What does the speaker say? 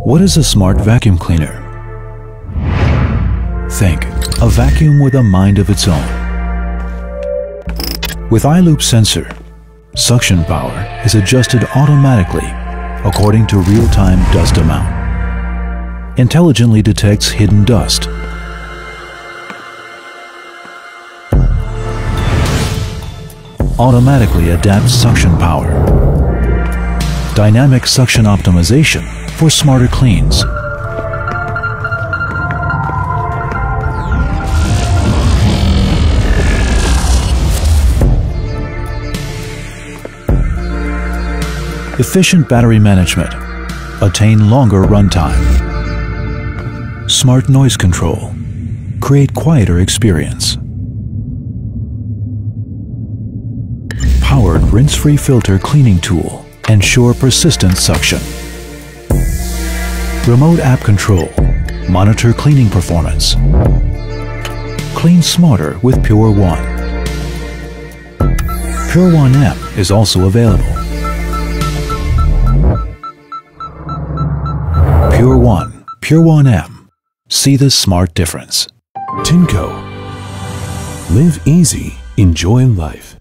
What is a smart vacuum cleaner? Think, a vacuum with a mind of its own. With iLOOP sensor, suction power is adjusted automatically according to real-time dust amount. Intelligently detects hidden dust. Automatically adapts suction power. Dynamic suction optimization for smarter cleans. Efficient battery management. Attain longer runtime. Smart noise control. Create quieter experience. Powered rinse-free filter cleaning tool. Ensure persistent suction. Remote app control. Monitor cleaning performance. Clean smarter with Pure One. Pure One M is also available. Pure One, Pure One M. See the smart difference. Tineco. Live easy, enjoy life.